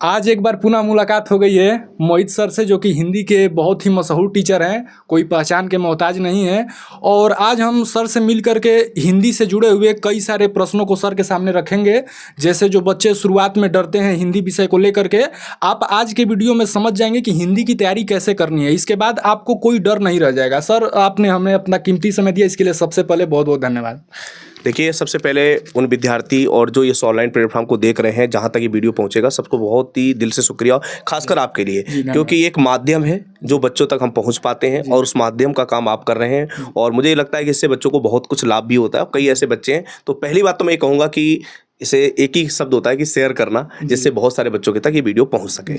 आज एक बार पुनः मुलाकात हो गई है मोहित सर से, जो कि हिंदी के बहुत ही मशहूर टीचर हैं, कोई पहचान के मोहताज नहीं है। और आज हम सर से मिल करके हिंदी से जुड़े हुए कई सारे प्रश्नों को सर के सामने रखेंगे। जैसे जो बच्चे शुरुआत में डरते हैं हिंदी विषय को लेकर के, आप आज के वीडियो में समझ जाएंगे कि हिंदी की तैयारी कैसे करनी है। इसके बाद आपको कोई डर नहीं रह जाएगा। सर, आपने हमें अपना कीमती समय दिया, इसके लिए सबसे पहले बहुत बहुत धन्यवाद। देखिए, सबसे पहले उन विद्यार्थी और जो इस ऑनलाइन प्लेटफॉर्म को देख रहे हैं, जहाँ तक ये वीडियो पहुँचेगा, सबको बहुत ही दिल से शुक्रिया, खासकर आपके लिए, क्योंकि एक माध्यम है जो बच्चों तक हम पहुँच पाते हैं और उस माध्यम का काम आप कर रहे हैं। और मुझे लगता है कि इससे बच्चों को बहुत कुछ लाभ भी होता है। कई ऐसे बच्चे हैं, तो पहली बात तो मैं ये कहूँगा कि इसे एक ही शब्द होता है कि शेयर करना, जिससे बहुत सारे बच्चों के तक ये वीडियो पहुंच सके।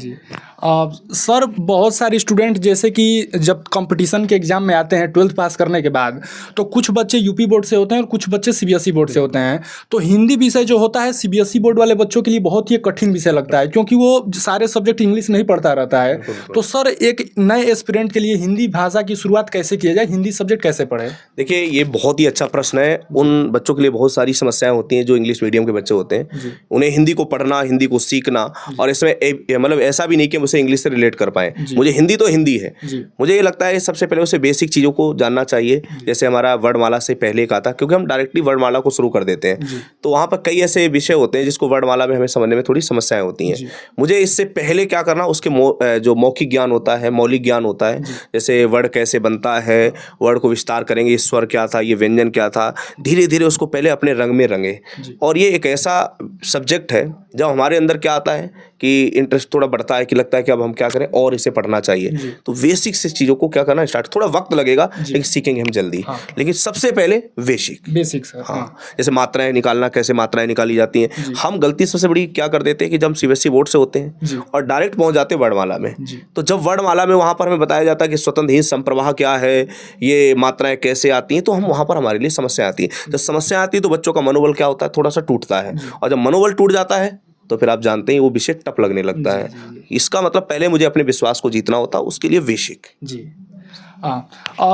सर, बहुत सारे स्टूडेंट जैसे कि जब कंपटीशन के एग्जाम में आते हैं 12th पास करने के बाद, तो कुछ बच्चे यूपी बोर्ड से होते हैं और कुछ बच्चे सीबीएसई बोर्ड से होते हैं। तो हिंदी विषय जो होता है सीबीएसई बोर्ड वाले बच्चों के लिए बहुत ही कठिन विषय लगता है, क्योंकि वो सारे सब्जेक्ट इंग्लिश नहीं पढ़ता रहता है। तो सर, एक नए एस्पिरेंट के लिए हिंदी भाषा की शुरुआत कैसे किया जाए, हिंदी सब्जेक्ट कैसे पढ़े? देखिए, ये बहुत ही अच्छा प्रश्न है। उन बच्चों के लिए बहुत सारी समस्याएं होती हैं जो इंग्लिश मीडियम के बच्चे होते हैं। उन्हें हिंदी को पढ़ना, हिंदी को सीखना, और इसमें मतलब ऐसा भी नहीं कि उसे इंग्लिश से रिलेट कर पाए। मुझे हिंदी तो हिंदी है। मुझे ये लगता है सबसे पहले उसे बेसिक चीज़ों को जानना चाहिए। जैसे हमारा वर्णमाला से पहले का था, क्योंकि हम डायरेक्टली वर्णमाला को शुरू कर देते हैं, तो वहाँ पर कई ऐसे विषय होते हैं जिसको वर्णमाला में हमें समझने में थोड़ी समस्याएं होती हैं। मुझे इससे पहले क्या करना, उसके जो मौखिक ज्ञान होता है, मौलिक ज्ञान होता है, जैसे वर्ड कैसे बनता है, वर्ड को विस्तार करेंगे, स्वर क्या था, ये व्यंजन क्या था, धीरे धीरे उसको पहले अपने रंग में रंगे। और ये एक ऐसा सब्जेक्ट है जब हमारे अंदर क्या आता है कि इंटरेस्ट थोड़ा बढ़ता है, कि लगता है कि अब हम क्या करें और इसे पढ़ना चाहिए। तो बेसिक से चीज़ों को क्या करना स्टार्ट, थोड़ा वक्त लगेगा लेकिन सीखेंगे हम जल्दी। लेकिन सबसे पहले बेसिक। जैसे मात्राएं निकालना, कैसे मात्राएं निकाली जाती हैं। हम गलती सबसे बड़ी क्या कर देते हैं कि जब हम सीबीएसई बोर्ड से होते हैं और डायरेक्ट पहुंच जाते हैं वर्णमाला में, तो जब वर्णमाला में वहाँ पर हमें बताया जाता है कि स्वतंत्र हिंद संप्रवाह क्या है, ये मात्राएं कैसे आती हैं, तो हम वहाँ पर हमारे लिए समस्या आती है। जब समस्या आती है तो बच्चों का मनोबल क्या होता है, थोड़ा सा टूटता है। और जब मनोबल टूट जाता है तो फिर आप जानते हैं वो विषय टफ लगने लगता है। इसका मतलब पहले मुझे अपने विश्वास को जीतना होता है, उसके लिए बेसिक।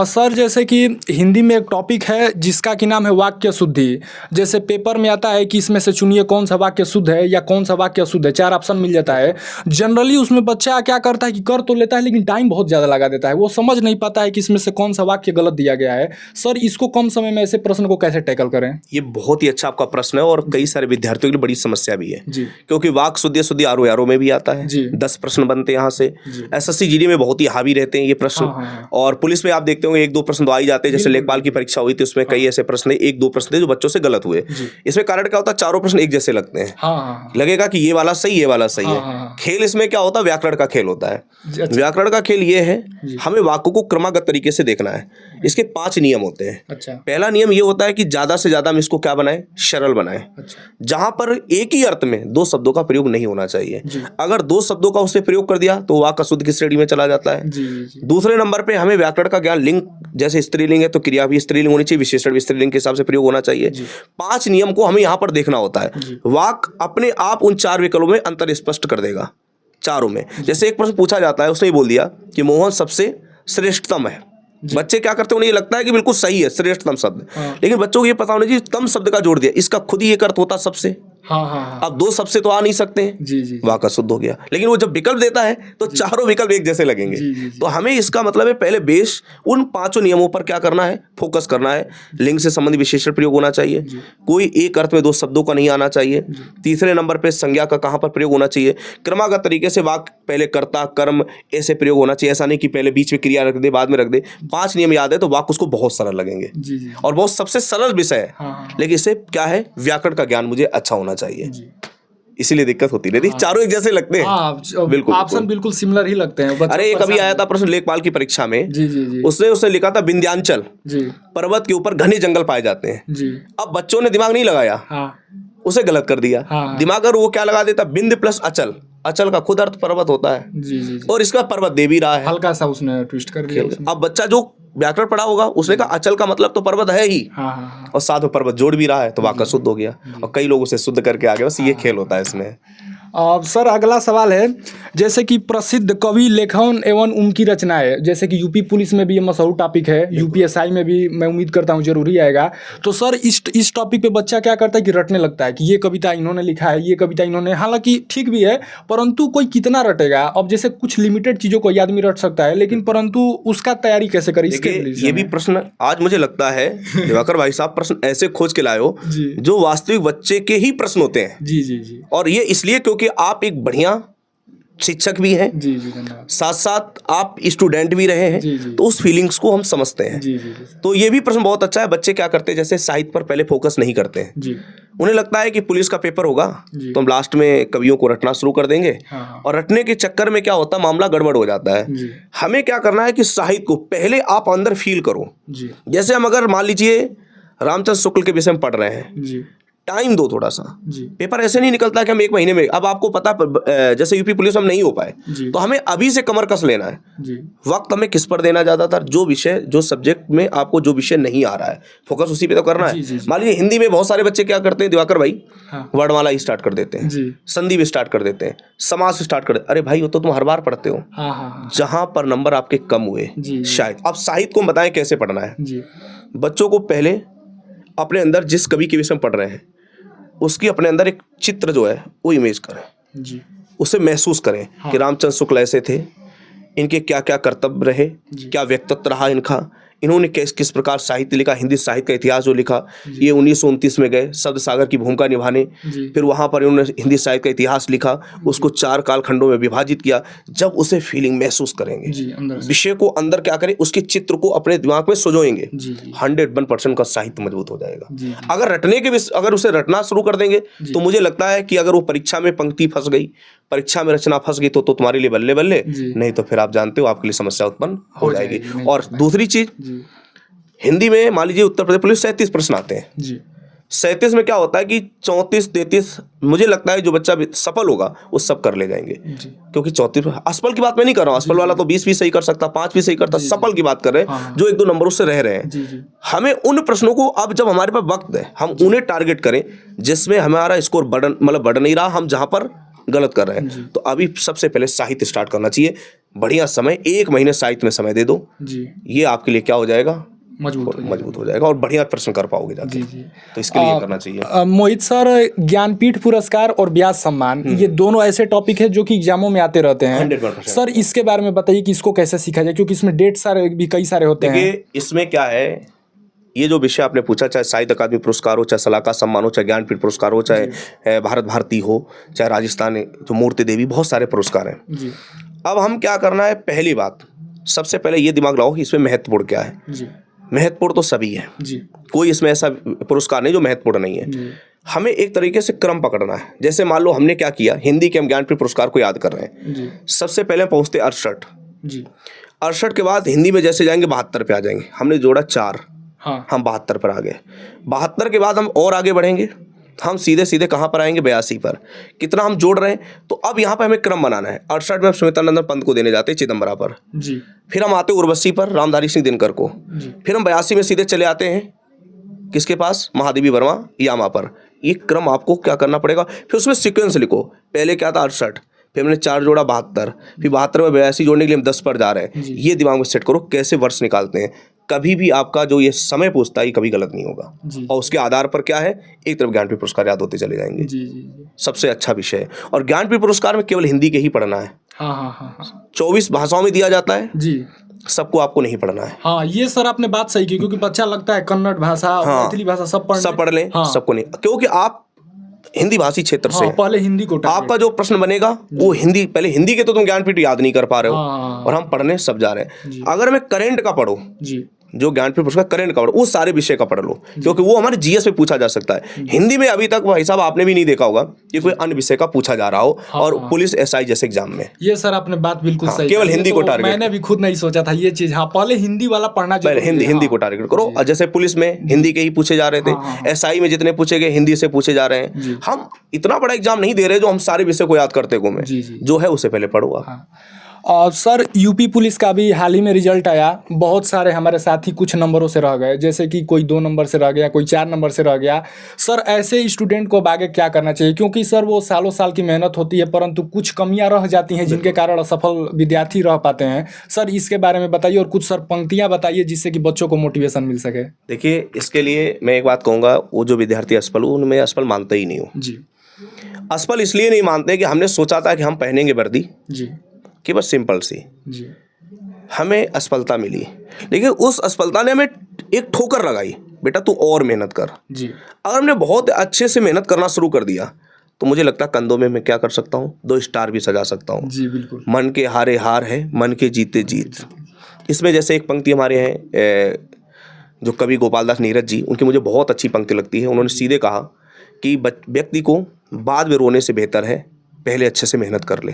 सर, जैसे कि हिंदी में एक टॉपिक है जिसका कि नाम है वाक्य शुद्धि। जैसे पेपर में आता है कि इसमें से चुनिए कौन सा वाक्य शुद्ध है या कौन सा वाक्य अशुद्ध है, 4 ऑप्शन मिल जाता है। जनरली उसमें बच्चा क्या करता है कि कर तो लेता है लेकिन टाइम बहुत ज़्यादा लगा देता है, वो समझ नहीं पाता है कि इसमें से कौन सा वाक्य गलत दिया गया है। सर, इसको कम समय में ऐसे प्रश्न को कैसे टैकल करें? ये बहुत ही अच्छा आपका प्रश्न है और कई सारे विद्यार्थियों के लिए बड़ी समस्या भी है, क्योंकि वाक शुद्धि आरो यारो में भी आता है। 10 प्रश्न बनते हैं यहाँ से। SSC GD में बहुत ही हावी रहते हैं ये प्रश्न। और पुलिस में आप देखते होंगे 1-2 प्रश्न तो आ ही जाते हैं। जैसे लेखपाल की परीक्षा हुई थी, उसमें कई ऐसे प्रश्न 1-2 प्रश्न थे जो बच्चों से गलत हुए। इसमें कारण क्या होता है, चारों प्रश्न एक जैसे लगते हैं। लगेगा कि ये वाला सही, ये वाला सही है। खेल इसमें क्या होता है, व्याकरण का खेल होता है। व्याकरण का खेल ये है, हमें वाक्यों को क्रमागत तरीके से देखना है। इसके 5 नियम होते हैं। पहला नियम ये होता है कि ज्यादा से ज्यादा हम इसको क्या बनाएं, सरल बनाएं। जहां पर एक ही अर्थ में 2 शब्दों का प्रयोग नहीं होना चाहिए। अगर 2 शब्दों का उससे प्रयोग कर दिया तो वाक्य अशुद्ध की श्रेणी में चला जाता है। दूसरे नंबर पे हमें व्याकरण का ज्ञान, लिंग जैसे स्त्रीलिंग है तो क्रिया भी स्त्रीलिंग होनी चाहिए, विशेषण भी स्त्रीलिंग के हिसाब से प्रयोग होना चाहिए। 5 नियम को हमें यहाँ पर देखना होता है। वाक अपने आप उन 4 विकल्पों में अंतर स्पष्ट कर देगा, चारों में। जैसे एक प्रश्न पूछा जाता है, उसने ये बोल दिया कि मोहन सबसे श्रेष्ठतम है। बच्चे क्या करते हैं, उन्हें ये लगता है कि बिल्कुल सही है श्रेष्ठतम शब्द, लेकिन बच्चों को ये पता होना चाहिए तम शब्द का जोड़ दिया, इसका खुद ही एक अर्थ होता सबसे। अब 2 शब्द से तो आ नहीं सकते हैं, वाक्य शुद्ध हो गया। लेकिन वो जब विकल्प देता है तो चारों विकल्प एक जैसे लगेंगे। तो हमें इसका मतलब है पहले बेस उन 5 नियमों पर क्या करना है, फोकस करना है। लिंग से संबंधित विशेषण प्रयोग होना चाहिए, कोई एक अर्थ में 2 शब्दों का नहीं आना चाहिए। तीसरे नंबर पे संज्ञा का कहाँ पर प्रयोग होना चाहिए, क्रमागत तरीके से वाक्य पहले कर्ता कर्म ऐसे प्रयोग होना चाहिए। ऐसा नहीं कि पहले बीच में क्रिया रख दे बाद में रख दे। 5 नियम याद है तो वाक्य उसको बहुत सरल लगेंगे और बहुत सबसे सरल विषय है। लेकिन इससे क्या है, व्याकरण का ज्ञान मुझे अच्छा होना चाहिए, इसीलिए दिक्कत होती है। चारों एक जैसे लगते हैं, बिल्कुल ऑप्शन बिल्कुल सिमिलर ही लगते हैं। अरे एक अभी आया था प्रश्न लेखपाल की परीक्षा में, उसने लिखा था विंध्याचल पर्वत के ऊपर घने जंगल पाए जाते हैं। अब बच्चों ने दिमाग नहीं लगाया, उसे गलत कर दिया। दिमाग अगर वो क्या लगा देता, बिंद प्लस अचल, अचल का खुद अर्थ पर्वत होता है और इसका पर्वत दे भी रहा है, हल्का सा उसने ट्विस्ट कर दिया। अब बच्चा जो व्याकरण पढ़ा होगा उसने कहा अचल का मतलब तो पर्वत है ही, और साथ में पर्वत जोड़ भी रहा है, तो वाक्य शुद्ध हो गया। और कई लोग उसे शुद्ध करके आ गए। बस ये खेल होता है इसमें। सर अगला सवाल है, जैसे कि प्रसिद्ध कवि, लेखन एवं उनकी रचनाएं, जैसे कि यूपी पुलिस में भी ये मशहूर टॉपिक है, यूपीएसआई में भी मैं उम्मीद करता हूँ जरूरी आएगा। तो सर इस टॉपिक पे बच्चा क्या करता है कि रटने लगता है कि ये कविता इन्होंने लिखा है, ये कविता इन्होंने, हालांकि ठीक भी है, परंतु कोई कितना रटेगा। अब जैसे कुछ लिमिटेड चीज़ों को आदमी रट सकता है, लेकिन परंतु उसका तैयारी कैसे करे, इसके ये भी प्रश्न आज मुझे लगता है दिवाकर भाई साहब प्रश्न ऐसे खोज के लाए हो जो वास्तविक बच्चे के ही प्रश्न होते हैं। जी जी जी। और ये इसलिए क्योंकि आप एक बढ़िया शिक्षक भी हैं, जी जी, धन्यवाद। साथ साथ आप स्टूडेंट भी रहे हैं, जी जी, तो उस फीलिंग्स को हम समझते हैं। जी जी, जी। तो ये भी प्रश्न बहुत अच्छा है। बच्चे क्या करते हैं, जैसे साहित्य पर पहले फोकस नहीं करते हैं। जी। उन्हें लगता है कि पुलिस का पेपर होगा तो हम लास्ट में कवियों को रटना शुरू कर देंगे। हाँ। और रटने के चक्कर में क्या होता है, मामला गड़बड़ हो जाता है। जी। हमें क्या करना है कि साहित्य को पहले आप अंदर फील करो। जी। जैसे हम अगर मान लीजिए रामचंद्र शुक्ल के विषय में पढ़ रहे हैं, जी। टाइम दो थोड़ा सा। जी। पेपर ऐसे नहीं निकलता कि हम 1 महीने में, अब आपको पता जैसे यूपी पुलिस में हम नहीं हो पाए, तो हमें अभी से कमर कस लेना है। जी। वक्त हमें किस पर देना ज्यादातर, जो विषय, जो सब्जेक्ट में आपको जो विषय नहीं आ रहा है, फोकस उसी पे तो करना है। मान लीजिए हिंदी में बहुत सारे बच्चे क्या करते हैं दिवाकर भाई, वर्णमाला स्टार्ट कर देते हैं, संधि भी स्टार्ट कर देते हैं, समास स्टार्ट कर देते हैं। अरे भाई वो तो तुम हर बार पढ़ते हो। जहां पर नंबर आपके कम हुए शायद। अब साहित्य को बताएं कैसे पढ़ना है। बच्चों को पहले अपने अंदर जिस कवि के विषय में पढ़ रहे हैं उसकी अपने अंदर एक चित्र जो है वो इमेज करें जी। उसे महसूस करें कि रामचंद्र शुक्ल ऐसे थे, इनके क्या क्या कर्तव्य रहे, क्या व्यक्तित्व रहा इनका, इन्होंने किस प्रकार साहित्य लिखा, हिंदी साहित्य का इतिहास जो लिखा। ये 1929 में गए शब्द सागर की भूमिका निभाने, फिर वहाँ पर इन्होंने हिंदी साहित्य का इतिहास लिखा, उसको 4 कालखंडों में विभाजित किया। जब उसे फीलिंग महसूस करेंगे, विषय को अंदर क्या करें, उसके चित्र को अपने दिमाग में सजोएंगे, 101% का साहित्य मजबूत हो जाएगा। अगर रटने के अगर उसे रटना शुरू कर देंगे तो मुझे लगता है कि अगर वो परीक्षा में पंक्ति फंस गई, परीक्षा में रचना फंस गई तो तुम्हारे लिए बल्ले बल्ले, नहीं तो फिर आप जानते हो आपके लिए समस्या उत्पन्न हो जाएगी। और दूसरी चीज, हिंदी में मान लीजिए उत्तर प्रदेश पुलिस 37 प्रश्न आते हैं। 37 में क्या होता है कि 34-33 मुझे लगता है जो बच्चा सफल होगा वो सब कर ले जाएंगे, क्योंकि 34 असफल की बात मैं नहीं कर रहा हूँ, असफल वाला तो 20 भी सही कर सकता, 5 भी सही करता, सफल की बात कर रहे हैं जो 1-2 नंबर उससे रह रहे हैं। हमें उन प्रश्नों को, अब जब हमारे पास वक्त है, हम उन्हें टारगेट करें जिसमें हमारा स्कोर बढ़ नहीं रहा, हम जहां पर गलत कर रहे हैं। तो अभी सबसे पहले साहित्य स्टार्ट करना चाहिए। बढ़िया समय, 1 महीने साहित्य में समय दे दो, ये आपके लिए क्या हो जाएगा, मजबूत हो जाएगा और बढ़िया प्रश्न कर पाओगे जाके। तो इसके लिए करना चाहिए। मोहित सर, ज्ञानपीठ पुरस्कार और व्यास सम्मान, ये दोनों ऐसे टॉपिक है जो कि एग्जामों में आते रहते हैं। 100%। सर इसके बारे में बताइए कि इसको कैसे सीखा जाए, क्योंकि इसमें डेट सारे भी कई सारे होते हैं। इसमें क्या है, ये जो विषय आपने पूछा, चाहे साहित्य अकादमी पुरस्कार हो, चाहे सलाहकार सम्मान हो, चाहे ज्ञानपीठ पुरस्कार हो, चाहे भारत भारती हो, चाहे राजस्थान जो मूर्ति देवी, बहुत सारे पुरस्कार हैं। अब हम क्या करना है, पहली बात सबसे पहले ये दिमाग लगाओ कि इसमें महत्वपूर्ण क्या है। महत्वपूर्ण तो सभी है, कोई इसमें ऐसा पुरस्कार नहीं जो महत्वपूर्ण नहीं है। हमें एक तरीके से क्रम पकड़ना है। जैसे मान लो हमने क्या किया, हिंदी के हम ज्ञानपीठ पुरस्कार को याद कर रहे हैं, सबसे पहले पहुंचते 68, 68 के बाद हिंदी में जैसे जाएंगे 72 पे आ जाएंगे, हमने जोड़ा 4, हम 72 पर आ गए। 72 के बाद हम और आगे बढ़ेंगे, हम सीधे सीधे कहाँ पर आएंगे, 82 पर। कितना हम जोड़ रहे हैं, तो अब यहाँ पे हमें क्रम बनाना है। 68 में हम सुमित्रानंदन पंत को देने जाते हैं चिदम्बरा पर, फिर हम आते उर्वशी पर रामधारी सिंह दिनकर को, फिर हम 82 में सीधे चले आते हैं किसके पास, महादेवी वर्मा यामा पर। ये क्रम आपको क्या करना पड़ेगा, फिर उसमें सीक्वेंस लिखो। पहले क्या था 68, फिर हमने 4 जोड़ा 72, फिर 72 में 82 जोड़ने के लिए हम 10 पर जा रहे हैं। ये दिमाग में सेट करो कैसे वर्ष निकालते हैं। कभी भी आपका जो ये समय पूछता है कभी गलत नहीं होगा, और उसके आधार पर क्या है, एक तरफ ज्ञानपीठ पुरस्कार याद होते चले जाएंगे। सबसे अच्छा विषय है। और ज्ञानपीठ पुरस्कार में केवल हिंदी के ही पढ़ना है। 24 भाषाओं में दिया जाता है जी, सबको आपको नहीं पढ़ना है। हाँ, ये सर आपने बात सही की, क्योंकि बच्चा लगता है कन्नड़ भाषा, मैथिली भाषा सब पढ़ लें, सबको नहीं, क्योंकि आप हिंदी भाषी क्षेत्र से पहले हिंदी को आपका जो प्रश्न बनेगा वो हिंदी, पहले हिंदी के तो तुम ज्ञानपीठ याद नहीं कर पा रहे हो, और हम पढ़ने सब जा रहे हैं। अगर मैं करेंट का पढ़ो, जो ज्ञानपीठ पुरस्कार करेंट का पढ़ो, वो सारे विषय का पढ़ लो, क्योंकि वो हमारे जीएस में पूछा जा सकता है। हिंदी में अभी तक भाई साहब आपने भी नहीं देखा होगा कि कोई अन्य विषय का पूछा जा रहा हो, और पुलिस एसआई जैसे एग्जाम में। ये सर आपने बात बिल्कुल सही, केवल हिंदी को टारगेट, मैंने भी खुद नहीं सोचा था ये चीज। पहले हिंदी वाला पढ़ना चाहिए, हिंदी को टारगेट करो। और जैसे पुलिस में हिंदी के ही पूछे जा रहे थे, एसआई में जितने पूछे गए हिंदी से पूछे जा रहे हैं। हम इतना बड़ा एग्जाम नहीं दे रहे जो हम सारे विषय को याद करते घूमे, जो है उसे पहले पढ़ो। और सर यूपी पुलिस का भी हाल ही में रिजल्ट आया, बहुत सारे हमारे साथी कुछ नंबरों से रह गए, जैसे कि कोई 2 नंबर से रह गया, कोई 4 नंबर से रह गया। सर ऐसे स्टूडेंट को अब आगे क्या करना चाहिए, क्योंकि सर वो सालों साल की मेहनत होती है परंतु कुछ कमियां रह जाती हैं जिनके कारण असफल विद्यार्थी रह पाते हैं। सर इसके बारे में बताइए और कुछ सर पंक्तियाँ बताइए जिससे कि बच्चों को मोटिवेशन मिल सके। देखिए, इसके लिए मैं एक बात कहूँगा, वो जो विद्यार्थी असफल हो उनमें असफल मानते ही नहीं हो जी। असफल इसलिए नहीं मानते कि हमने सोचा था कि हम पहनेंगे वर्दी जी। कि बस सिंपल सी जी। हमें असफलता मिली, लेकिन उस असफलता ने हमें एक ठोकर लगाई, बेटा तू और मेहनत कर। जी। अगर हमने बहुत अच्छे से मेहनत करना शुरू कर दिया तो मुझे लगता है कंधों में मैं क्या कर सकता हूँ, 2 स्टार भी सजा सकता हूँ। जी बिल्कुल। मन के हारे हार है, मन के जीते जीत। इसमें जैसे एक पंक्ति हमारे हैं जो कवि गोपाल दास नीरज जी, उनकी मुझे बहुत अच्छी पंक्ति लगती है। उन्होंने सीधे कहा कि व्यक्ति को बाद में रोने से बेहतर है पहले अच्छे से मेहनत कर ले।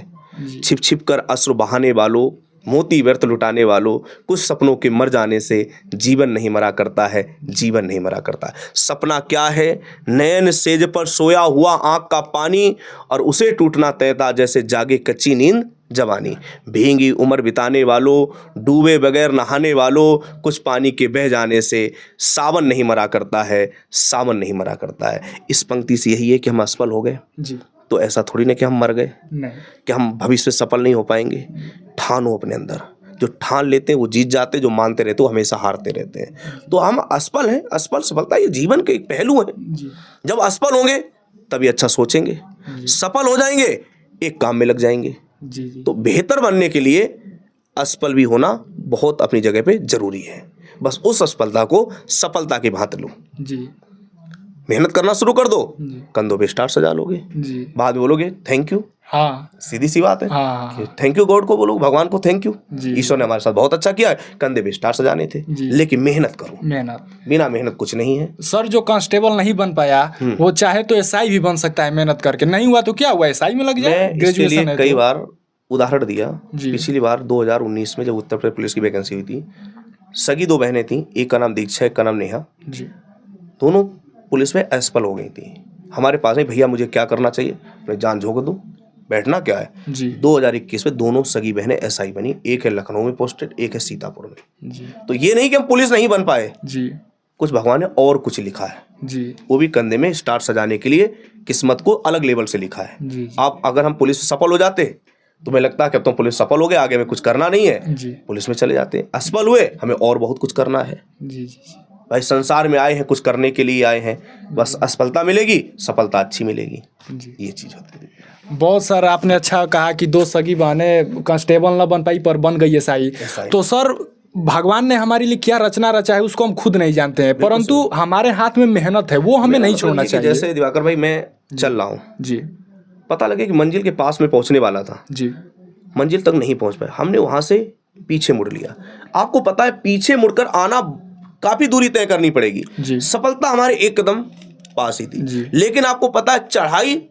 छिप छिप कर अश्रु बहाने वालों, मोती व्यर्थ लुटाने वालों, कुछ सपनों के मर जाने से जीवन नहीं मरा करता है, जीवन नहीं मरा करता है। सपना क्या है, नयन सेज पर सोया हुआ आँख का पानी, और उसे टूटना तय था जैसे जागे कच्ची नींद जवानी। भींगी उम्र बिताने वालों, डूबे बगैर नहाने वालों, कुछ पानी के बह जाने से सावन नहीं मरा करता है, सावन नहीं मरा करता है। इस पंक्ति से यही है कि हम असफल हो गए जी। तो ऐसा थोड़ी ना कि हम मर गए, नहीं कि हम भविष्य में सफल नहीं हो पाएंगे। ठानो अपने अंदर, जो ठान लेते हैं वो जीत जाते हैं, जो मानते रहते हैं वो हमेशा हारते रहते हैं। तो हम असफल हैं, असफल सफलता ये जीवन के एक पहलू है। जब असफल होंगे तभी अच्छा सोचेंगे, सफल हो जाएंगे एक काम में लग जाएंगे। तो बेहतर बनने के लिए असफल भी होना बहुत अपनी जगह पे जरूरी है। बस उस असफलता को सफलता की भांति लो जी। मेहनत करना शुरू कर दो, कंधों पे स्टार सजा लोगे जी। बाद में बोलोगे थैंक यू। हाँ, सीधी सी बात है। हाँ। थैंक यू गॉड को बोलो, भगवान को थैंक यू, ईश्वर ने हमारे साथ बहुत अच्छा किया है। कंधे पे स्टार सजाने थे, लेकिन मेहनत करो। मेहनत, बिना मेहनत कुछ नहीं है। सर जो कांस्टेबल नहीं बन पाया वो चाहे तो एसआई भी बन सकता है, मेहनत करके। नहीं हुआ तो क्या हुआ, एसआई में लग जाए। ग्रेजुएशन है। कई बार उदाहरण दिया, पिछली बार 2019 में जब उत्तर प्रदेश पुलिस की वैकेंसी हुई थी, सगी 2 बहनें थी, एक का नाम दीक्षा, एक का नाम नेहा। दोनों पुलिस में असफल हो गई थी। हमारे पास है, भैया मुझे क्या करना चाहिए, मैं जान झोंक दूं, बैठना क्या है जी। 2021 में दोनों सगी बहनें एसआई बनी, एक है लखनऊ में पोस्टेड, एक है सीतापुर में जी। तो ये नहीं कि हम पुलिस नहीं बन पाए जी, कुछ भगवान ने और कुछ लिखा है जी। वो भी कंधे में स्टार सजाने के लिए किस्मत को अलग लेवल से लिखा है जी। आप अगर हम पुलिस में सफल हो जाते तो मैं लगता है कि अब तो पुलिस सफल हो गए, आगे में कुछ करना नहीं है जी। पुलिस में चले जाते। असफल हुए, हमें और बहुत कुछ करना है जी। भाई संसार में आए हैं, कुछ करने के लिए आए हैं, बस असफलता मिलेगी, सफलता अच्छी मिलेगी जी। ये चीज होती है। बहुत सर आपने अच्छा कहा कि 2 सगी बहनें कांस्टेबल न बन पाई पर बन गई एसआई। तो सर भगवान ने हमारे लिए क्या रचना रचा है उसको हम खुद नहीं जानते हैं, परंतु हमारे हाथ में मेहनत है, वो हमें नहीं छोड़ना चाहिए। जैसे दिवाकर भाई, मैं चल रहा हूँ जी, पता लगे कि मंजिल के पास में पहुंचने वाला था जी, मंजिल तक नहीं पहुंच पाया, हमने वहां से पीछे मुड़ लिया। आपको पता है पीछे मुड़कर आना काफी दूरी तय करनी पड़ेगी जी। सफलता हमारे एक कदम पास ही थी, लेकिन आपको पता है चढ़ाई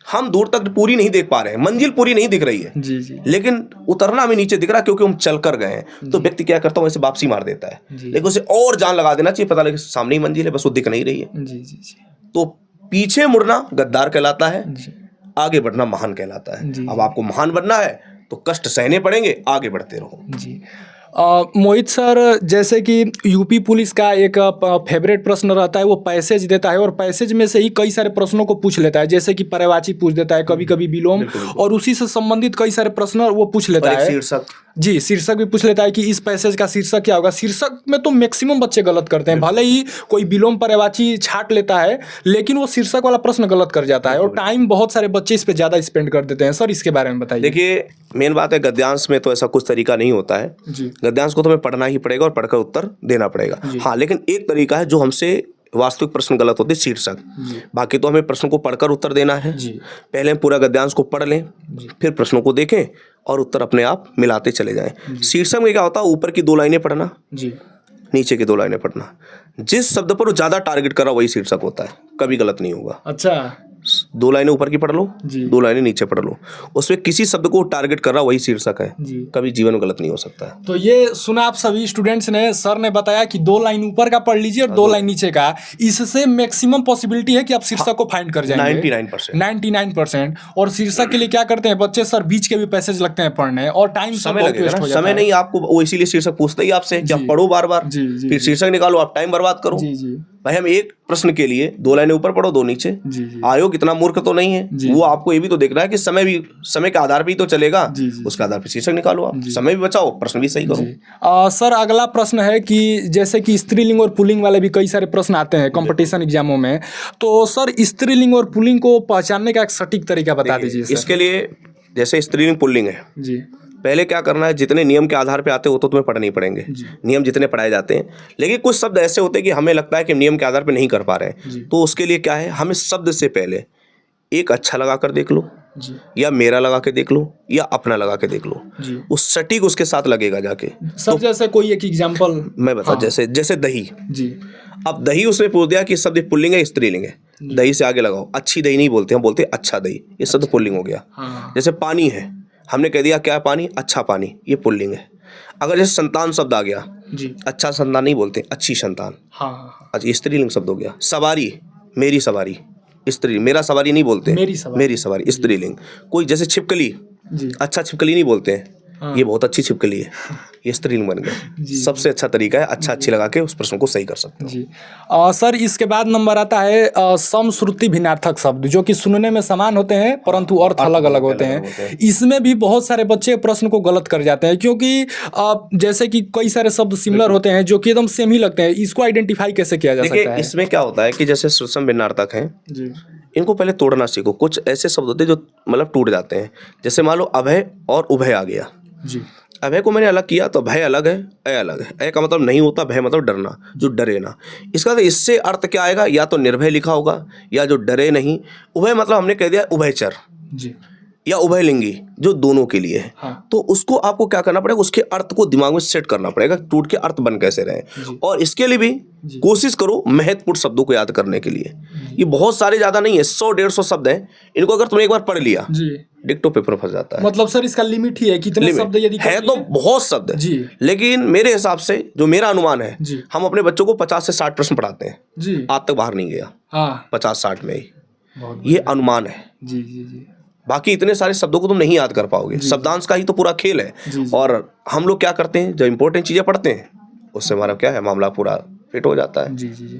हम दूर तक पूरी नहीं देख पा रहे हैं, मंजिल पूरी नहीं दिख रही है जी जी। लेकिन उतरना हमें नीचे दिख रहा है क्योंकि हम चल कर गए हैं। तो व्यक्ति क्या करता है, वैसे वापसी मार देता है, लेकिन उसे और जान लगा देना चाहिए, पता लगे सामने ही मंजिल है, बस वो दिख नहीं रही है जी जी जी। तो पीछे मुड़ना गद्दार कहलाता है, आगे बढ़ना महान कहलाता है। अब आपको महान बनना है तो कष्ट सहने पड़ेंगे, आगे बढ़ते रहो जी। मोहित सर, जैसे कि यूपी पुलिस का एक फेवरेट प्रश्न रहता है, वो पैसेज देता है और पैसेज में से ही कई सारे प्रश्नों को पूछ लेता है, जैसे कि पर्यायवाची पूछ देता है, कभी कभी विलोम, और उसी से संबंधित कई सारे प्रश्न वो पूछ लेता है। शीर्षक जी, शीर्षक भी पूछ लेता है कि इस पैसेज का शीर्षक क्या होगा। शीर्षक में तो मैक्सिमम बच्चे गलत करते हैं, भले ही कोई विलोम पर्यायवाची छाट लेता है, लेकिन वो शीर्षक वाला प्रश्न गलत कर जाता है और टाइम बहुत सारे बच्चे इस पे ज़्यादा स्पेंड कर देते हैं। सर इसके बारे में बताइए। देखिए, मेन बात है गद्यांश में तो ऐसा कुछ तरीका नहीं होता है जी। गद्यांश को तो हमें पढ़ना ही पड़ेगा और पढ़कर उत्तर देना पड़ेगा। हाँ, लेकिन एक तरीका है जो हमसे वास्तविक प्रश्न गलत होते, शीर्षक। बाकी तो हमें प्रश्न को पढ़कर उत्तर देना है। पहले हम पूरा गद्यांश को पढ़ लें, फिर प्रश्नों को देखें और उत्तर अपने आप मिलाते चले जाएं। शीर्षक में क्या होता है, ऊपर की 2 लाइनें पढ़ना जी, नीचे की 2 लाइनें पढ़ना। जिस शब्द पर वो ज्यादा टारगेट करा वही शीर्षक होता है, कभी गलत नहीं होगा। अच्छा, 2 लाइनें ऊपर की पढ़ लो, 2 लाइनें नीचे पढ़ लो, उसमें किसी शब्द को टारगेट कर रहा वही शीर्षक है, कभी जीवन में गलत नहीं हो सकता है। तो ये सुना आप सभी स्टूडेंट्स ने, सर ने बताया कि 2 लाइन ऊपर का पढ़ लीजिए और 2 लाइन नीचे का, इससे मैक्सिमम पॉसिबिलिटी है कि आप शीर्षक को फाइंड कर जाएंगे 99%। और शीर्षक के लिए क्या करते हैं बच्चे, सर बीच के भी पैसेज लगते हैं पढ़ने और टाइम समय लगेगा, समय नहीं आपको, वो इसीलिए शीर्षक पूछते ही आपसे कि आप पढ़ो बार बार, फिर शीर्षक निकालो, आप टाइम बर्बाद करो। भाई हम एक प्रश्न के लिए 2 लाइनें ऊपर पढ़ो 2 नीचे। आयोग इतना मूर्ख तो नहीं है, वो आपको ये भी तो देखना है कि समय के आधार पे ही तो चलेगा, उसके आधार पे शीर्षक निकालो, आप समय भी बचाओ, प्रश्न भी सही करो। सर अगला प्रश्न है कि जैसे कि स्त्रीलिंग और पुल्लिंग वाले भी कई सारे प्रश्न आते हैं कंपटीशन एग्जामों में, तो सर स्त्रीलिंग और पुल्लिंग को पहचानने का एक सटीक तरीका बता दीजिए। इसके लिए जैसे स्त्रीलिंग पुल्लिंग है जी, पहले क्या करना है, जितने नियम के आधार पे आते हो तो तुम्हें पढ़ने ही पड़ेंगे, नियम जितने पढ़ाए जाते हैं, लेकिन कुछ शब्द ऐसे होते हैं कि हमें लगता है कि नियम के आधार पे नहीं कर पा रहे हैं, तो उसके लिए क्या है, हमें शब्द से पहले एक अच्छा लगा कर देख लो, या मेरा लगा के देख लो, या अपना लगा के देख लो, उस सटीक उसके साथ लगेगा जाके। सब जैसे कोई एक एग्जांपल मैं बता, जैसे दही जी, अब दही उसने पूछ दिया कि शब्द पुल्लिंग है स्त्रीलिंग है, दही से आगे लगाओ, अच्छी दही नहीं बोलते, हम बोलते अच्छा दही, ये शब्द पुल्लिंग हो गया। जैसे पानी है, हमने कह दिया क्या है पानी, अच्छा पानी, ये पुल्लिंग है। अगर जैसे संतान शब्द आ गया जी, अच्छा संतान नहीं बोलते, अच्छी संतान, अच्छा स्त्रीलिंग शब्द हो गया। सवारी, मेरी सवारी, स्त्री, मेरा सवारी नहीं बोलते, मेरी सवारी स्त्रीलिंग। कोई जैसे छिपकली, अच्छा छिपकली नहीं बोलते हैं, ये बहुत अच्छी छिपकली है, ये स्त्रीलिंग बन गया। सबसे अच्छा तरीका है अच्छा अच्छी लगा के उस प्रश्न को सही कर सकते हो जी। सर इसके बाद नंबर आता है समश्रुति भिन्नार्थक शब्द, जो कि सुनने में समान होते हैं परंतु अर्थ अलग अलग होते हैं। इसमें भी बहुत सारे बच्चे प्रश्न को गलत कर जाते हैं, क्योंकि जैसे कि कई सारे शब्द सिमिलर होते हैं जो कि एकदम सेम ही लगते हैं। इसको आइडेंटिफाई कैसे किया जा सकता है? इसमें क्या होता है कि जैसे सुषम भिन्नार्थक हैं, इनको पहले तोड़ना सीखो। कुछ ऐसे शब्द होते हैं जो मतलब टूट जाते हैं, जैसे मान लो अभय और उभय आ गया जी, अभय को मैंने अलग किया तो भय अलग है, अय अलग है। अय का मतलब नहीं होता, भय मतलब डरना, जो डरे ना। इसका तो इससे अर्थ क्या आएगा, या तो निर्भय लिखा होगा या जो डरे नहीं। उभय मतलब हमने कह दिया उभयचर जी, या उभयलिंगी, जो दोनों के लिए है। हाँ। तो उसको आपको क्या करना पड़ेगा, उसके अर्थ को दिमाग में सेट करना पड़ेगा, टूट के अर्थ बन कैसे रहे। और इसके लिए भी कोशिश करो महत्वपूर्ण शब्दों को याद करने के लिए। ये बहुत सारे ज्यादा नहीं है, 100-150 शब्द हैं, इनको अगर तुमने एक बार पढ़ लिया डिक्टो पेपर फंस जाता है। मतलब सर इसका लिमिट ही है, कितने शब्द यदि है तो बहुत शब्द जी, लेकिन मेरे हिसाब से जो मेरा अनुमान है, हम अपने बच्चों को 50 से 60 प्रश्न पढ़ाते हैं जी, आज तक बाहर नहीं गया। हाँ। 50-60 में ही, ये अनुमान है जी जी जी। बाकी इतने सारे शब्दों को तुम नहीं याद कर पाओगे, शब्दांश का ही तो पूरा खेल है जी। और हम लोग क्या करते हैं, जब इंपॉर्टेंट चीजें पढ़ते हैं उससे हमारा क्या है, मामला पूरा फिट हो जाता है जी जी जी।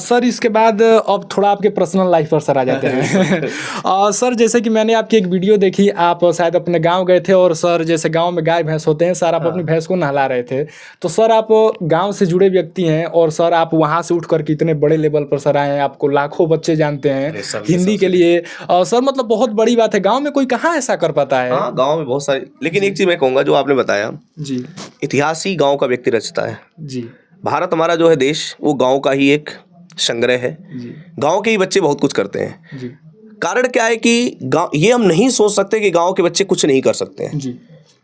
सर इसके बाद अब थोड़ा आपके पर्सनल लाइफ पर सर आ जाते हैं। सर जैसे कि मैंने आपकी एक वीडियो देखी, आप शायद अपने गांव गए थे और सर जैसे गांव में गाय भैंस होते हैं सर, आप अपनी भैंस को नहला रहे थे। तो सर आप गांव से जुड़े व्यक्ति हैं और सर आप वहां से उठ कर के इतने बड़े लेवल पर सर आए हैं, आपको लाखों बच्चे जानते हैं हिंदी के लिए। सर मतलब बहुत बड़ी बात है, गाँव में कोई कहाँ ऐसा कर पाता है। गाँव में बहुत सारे, लेकिन एक चीज मैं कहूँगा जो आपने बताया जी, इतिहास ही गाँव का व्यक्ति रचता है जी। भारत हमारा जो है देश, वो गांव का ही एक संग्रह है। गांव के ही बच्चे बहुत कुछ करते हैं जी। कारण क्या है कि गांव, ये हम नहीं सोच सकते कि गांव के बच्चे कुछ नहीं कर सकते हैं जी।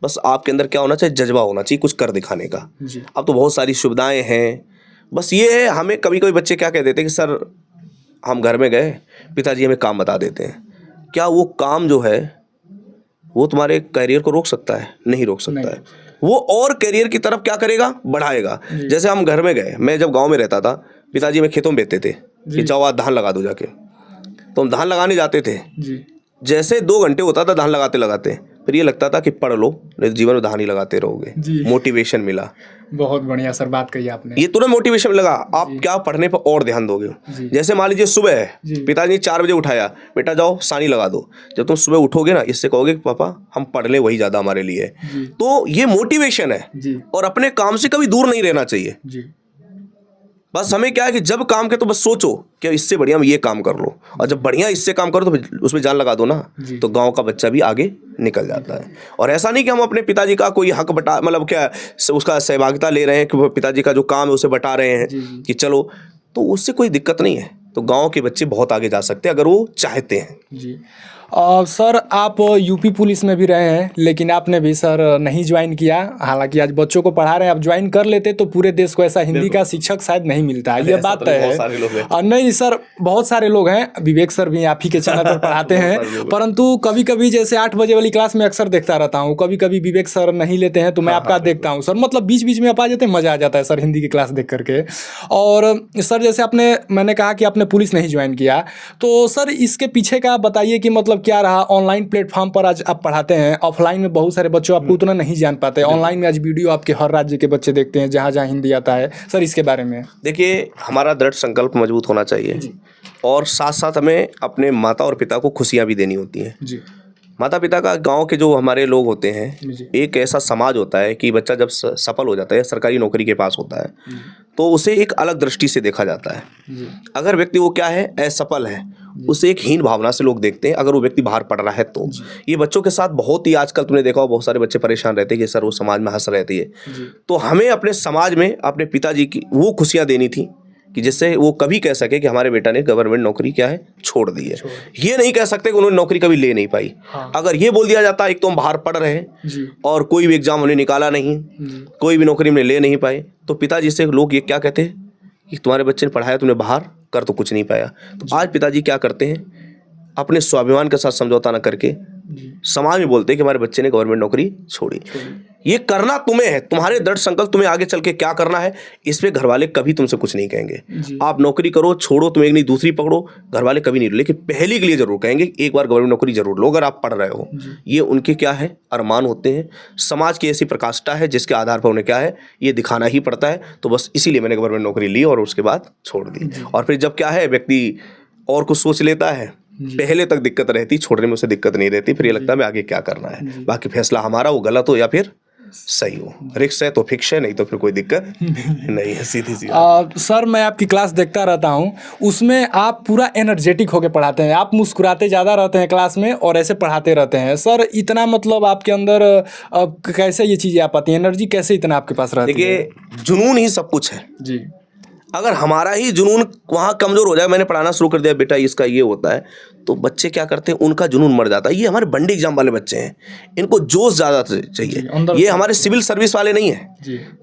बस आपके अंदर क्या होना चाहिए, जज्बा होना चाहिए कुछ कर दिखाने का। अब तो बहुत सारी सुविधाएं हैं, बस ये है हमें कभी कभी बच्चे क्या कह देते हैं कि सर हम घर में गए, पिताजी हमें काम बता देते हैं। क्या वो काम जो है वो तुम्हारे करियर को रोक सकता है? नहीं रोक सकता है। वो और करियर की तरफ क्या करेगा, बढ़ाएगा। जैसे हम घर में गए, मैं जब गांव में रहता था, पिताजी में खेतों में बेचते थे कि जाओ आज धान लगा दो जाके, तो हम धान लगाने जाते थे जी। जैसे 2 घंटे होता था धान लगाते लगाते, फिर ये लगता था कि पढ़ लो, नहीं जीवन में धान ही लगाते रहोगे। मोटिवेशन मिला। बहुत बढ़िया सर बात कही आपने, ये तुरंत मोटिवेशन लगा, आप क्या पढ़ने पर और ध्यान दोगे। जैसे मान लीजिए सुबह है, पिताजी 4 बजे उठाया, बेटा जाओ सानी लगा दो। जब तुम सुबह उठोगे ना, इससे कहोगे पापा हम पढ़ ले, वही ज्यादा हमारे लिए है। तो ये मोटिवेशन है और अपने काम से कभी दूर नहीं रहना चाहिए। बस हमें क्या है कि जब काम के तो बस सोचो कि इससे बढ़िया हम ये काम कर लो, और जब बढ़िया इससे काम करो तो उसमें जान लगा दो ना, तो गांव का बच्चा भी आगे निकल जाता है। और ऐसा नहीं कि हम अपने पिताजी का कोई हक बटा, मतलब क्या उसका सहभागिता ले रहे हैं कि पिताजी का जो काम है उसे बटा रहे हैं कि चलो, तो उससे कोई दिक्कत नहीं है। तो गांव के बच्चे बहुत आगे जा सकते हैं अगर वो चाहते हैं जी। सर आप यूपी पुलिस में भी रहे हैं, लेकिन आपने भी सर नहीं ज्वाइन किया। हालांकि आज बच्चों को पढ़ा रहे हैं, आप ज्वाइन कर लेते तो पूरे देश को ऐसा हिंदी का शिक्षक शायद नहीं मिलता, ये बात तय है। नहीं सर, बहुत सारे लोग हैं, विवेक सर भी आप ही के चैनल पर पढ़ाते हैं, परंतु कभी कभी जैसे 8 बजे वाली क्लास में अक्सर देखता रहता हूँ, कभी कभी विवेक सर नहीं लेते हैं तो मैं आपका देखता हूँ सर। मतलब बीच बीच में आप आ जाते हैं, मज़ा आ जाता है सर हिंदी की क्लास देख करके। और सर जैसे मैंने कहा कि आपने पुलिस नहीं ज्वाइन किया, तो सर इसके पीछे का बताइए कि मतलब क्या रहा। ऑनलाइन प्लेटफॉर्म पर आज आप पढ़ाते हैं, ऑफलाइन में बहुत सारे बच्चों आपको उतना नहीं जान पाते, ऑनलाइन में आज वीडियो आपके हर राज्य के बच्चे देखते हैं जहाँ जहाँ हिंदी आता है। सर इसके बारे में देखिए, हमारा दृढ़ संकल्प मजबूत होना चाहिए और साथ साथ हमें अपने माता और पिता को खुशियाँ भी देनी होती हैं जी। माता पिता का, गांव के जो हमारे लोग होते हैं, एक ऐसा समाज होता है कि बच्चा जब सफल हो जाता है, सरकारी नौकरी के पास होता है, तो उसे एक अलग दृष्टि से देखा जाता है। अगर व्यक्ति वो क्या है, असफल है, उसे एक हीन भावना से लोग देखते हैं। अगर वो व्यक्ति बाहर पढ़ रहा है तो ये बच्चों के साथ बहुत ही आजकल तुमने देखा हो, बहुत सारे बच्चे परेशान रहते हैं कि सर वो समाज में हंस रहती है। तो हमें अपने समाज में अपने पिताजी की वो खुशियाँ देनी थी कि जिससे वो कभी कह सके कि हमारे बेटा ने गवर्नमेंट नौकरी क्या है छोड़ दी है। ये नहीं कह सकते कि उन्होंने नौकरी कभी ले नहीं पाई। अगर ये बोल दिया जाता एक तो हम बाहर पढ़ रहे हैं और कोई भी एग्जाम उन्हें निकाला नहीं, कोई भी नौकरी में ले नहीं पाए, तो पिताजी से लोग ये क्या कहते हैं कि तुम्हारे बच्चे ने पढ़ाया, तुमने बाहर कर तो कुछ नहीं पाया। तो आज पिताजी क्या करते हैं, अपने स्वाभिमान के साथ समझौता न करके समाज में बोलते हैं कि हमारे बच्चे ने गवर्नमेंट नौकरी छोड़ी। ये करना तुम्हें है, तुम्हारे दृढ़ संकल्प, तुम्हें आगे चल के क्या करना है, इस पे घर वाले कभी तुमसे कुछ नहीं कहेंगे। आप नौकरी करो, छोड़ो, तुम एक नहीं दूसरी पकड़ो, घर वाले कभी नहीं, लेकिन पहली के लिए जरूर कहेंगे एक बार गवर्नमेंट नौकरी जरूर लो अगर आप पढ़ रहे हो। ये उनके क्या है, अरमान होते हैं। समाज की ऐसी प्रकाष्ठा है जिसके आधार पर उन्हें क्या है, ये दिखाना ही पड़ता है। तो बस इसीलिए मैंने गवर्नमेंट नौकरी ली और उसके बाद छोड़ दी। और फिर जब क्या है, व्यक्ति और कुछ सोच लेता है, पहले तक दिक्कत रहती, छोड़ने में उसे दिक्कत नहीं रहती, फिर ये लगता है मैं आगे क्या करना है। बाकी फैसला हमारा, वो गलत हो या फिर सही हो, रिक्स है तो फिक्स है, नहीं तो फिर कोई दिक्कत नहीं है, सीधी सी। सर मैं आपकी क्लास देखता रहता हूँ, उसमें आप पूरा एनर्जेटिक होकर पढ़ाते हैं, आप मुस्कुराते ज़्यादा रहते हैं क्लास में और ऐसे पढ़ाते रहते हैं। सर इतना मतलब आपके अंदर कैसे ये चीज़ें आ पाती हैं, एनर्जी कैसे इतना आपके पास रहती है? देखिए, जुनून ही सब कुछ है जी। अगर हमारा ही जुनून वहाँ कमज़ोर हो जाए, मैंने पढ़ाना शुरू कर दिया, बेटा इसका ये होता है, तो बच्चे क्या करते हैं, उनका जुनून मर जाता है। ये हमारे बंडी एग्जाम वाले बच्चे हैं, इनको जोश ज़्यादा चाहिए। ये हमारे सिविल सर्विस वाले नहीं हैं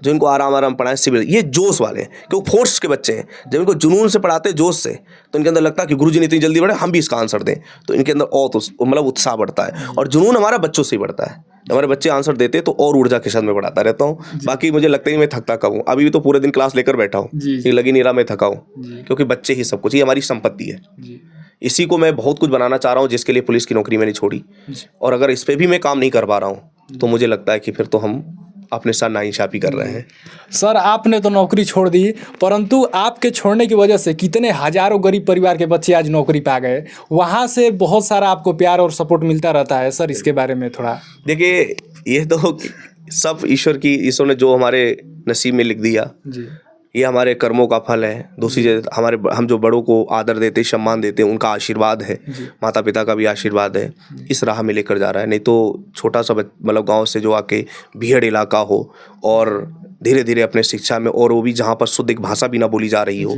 जो इनको आराम आराम पढ़ाएं, सिविल, ये जोश वाले हैं क्योंकि फोर्स के बच्चे हैं। जब इनको जुनून से पढ़ाते हैं, जोश से, तो इनके अंदर लगता है कि गुरुजी ने इतनी जल्दी पढ़े, हम भी इसका आंसर दें, तो इनके अंदर और मतलब उत्साह बढ़ता है। और जुनून हमारा बच्चों से ही बढ़ता है। हमारे बच्चे आंसर देते तो और ऊर्जा के साथ में पढ़ाता रहता हूँ। बाकी मुझे लगता है मैं थकता कब हूँ, अभी भी तो पूरे दिन क्लास लेकर बैठा हूँ, ये लगी नहीं रहा मैं थका हूँ, क्योंकि बच्चे ही सब कुछ, ये हमारी संपत्ति है। इसी को मैं बहुत कुछ बनाना चाह रहा हूँ, जिसके लिए पुलिस की नौकरी मैंने छोड़ी। और अगर इस पर भी मैं काम नहीं कर पा रहा हूँ तो मुझे लगता है कि फिर तो हम अपने साथ नाइंसाफी कर रहे हैं। सर आपने तो नौकरी छोड़ दी, परंतु आपके छोड़ने की वजह से कितने हजारों गरीब परिवार के बच्चे आज नौकरी पा गए, वहाँ से बहुत सारा आपको प्यार और सपोर्ट मिलता रहता है। सर इसके बारे में थोड़ा देखिए, ये तो सब ईश्वर ने जो हमारे नसीब में लिख दिया जी, ये हमारे कर्मों का फल है। दूसरी जगह हम जो बड़ों को आदर देते, सम्मान देते हैं, उनका आशीर्वाद है, माता पिता का भी आशीर्वाद है, इस राह में लेकर जा रहा है। नहीं तो छोटा सा मतलब गांव से जो आके भीड़ इलाका हो और धीरे धीरे अपने शिक्षा में, और वो भी जहाँ पर शुद्ध एक भाषा भी ना बोली जा रही हो,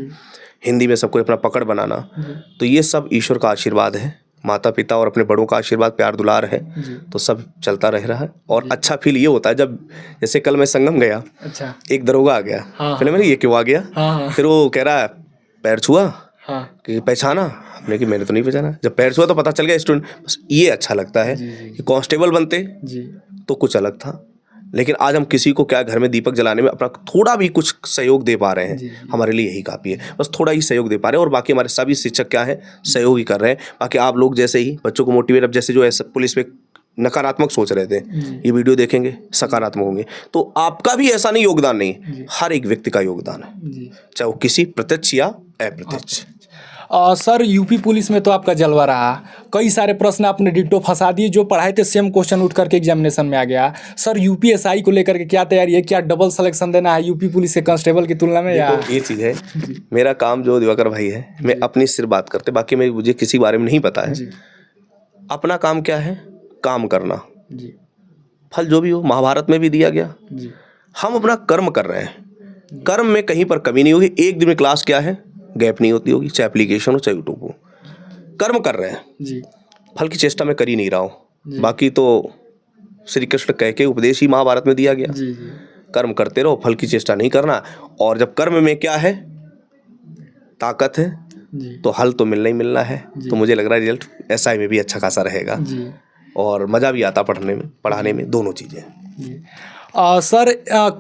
हिंदी में सबको अपना पकड़ बनाना, तो ये सब ईश्वर का आशीर्वाद है, माता पिता और अपने बड़ों का आशीर्वाद, प्यार दुलार है, तो सब चलता रह रहा है। और अच्छा फील ये होता है जब, जैसे कल मैं संगम गया, अच्छा एक दरोगा आ गया, पहले मैंने ये क्यों आ गया, फिर वो कह रहा है पैर छुआ कि पहचाना, हमने कि मैंने तो नहीं पहचाना, जब पैर छुआ तो पता चल गया स्टूडेंट। बस ये अच्छा लगता है कि कांस्टेबल बनते तो कुछ अलग था, लेकिन आज हम किसी को क्या घर में दीपक जलाने में अपना थोड़ा भी कुछ सहयोग दे पा रहे हैं, हमारे लिए यही काफ़ी है। बस थोड़ा ही सहयोग दे पा रहे हैं, और बाकी हमारे सभी शिक्षक क्या है, सहयोग ही कर रहे हैं। बाकी आप लोग जैसे ही बच्चों को मोटिवेट, अब जैसे जो ऐसा पुलिस में नकारात्मक सोच रहे थे, ये वीडियो देखेंगे सकारात्मक होंगे, तो आपका भी ऐसा नहीं योगदान नहीं, हर एक व्यक्ति का योगदान है, चाहे वो किसी प्रत्यक्ष या अप्रत्यक्ष। सर यूपी पुलिस में तो आपका जलवा रहा, कई सारे प्रश्न आपने डिट्टो फंसा दिए, जो पढ़ाए थे सेम क्वेश्चन उठ करके एग्जामिनेशन में आ गया। सर यूपीएसआई को लेकर के क्या तैयारी है, क्या डबल सिलेक्शन देना है यूपी पुलिस के कांस्टेबल की तुलना में? या ये चीज़ है, मेरा काम जो दिवाकर भाई है, मैं अपनी सिर्फ बात करते, बाकी मुझे किसी बारे में नहीं पता है। अपना काम क्या है, काम करना, फल जो भी हो महाभारत में भी दिया गया। हम अपना कर्म कर रहे हैं, कर्म में कहीं पर कमी नहीं होगी। एक दिन में क्लास क्या है, गैप नहीं होती होगी, चाहे एप्लीकेशन हो चाहे यूट्यूब हो, कर्म कर रहे हैं जी। फल की चेष्टा मैं कर ही नहीं रहा हूँ। बाकी तो श्री कृष्ण कह के उपदेश ही महाभारत में दिया गया, कर्म करते रहो, फल की चेष्टा नहीं करना। और जब कर्म में क्या है, ताकत है, तो हल तो मिलना ही मिलना है। तो मुझे लग रहा है रिजल्ट SI में भी अच्छा खासा रहेगा और मज़ा भी आता पढ़ने में, पढ़ाने में, दोनों चीज़ें। सर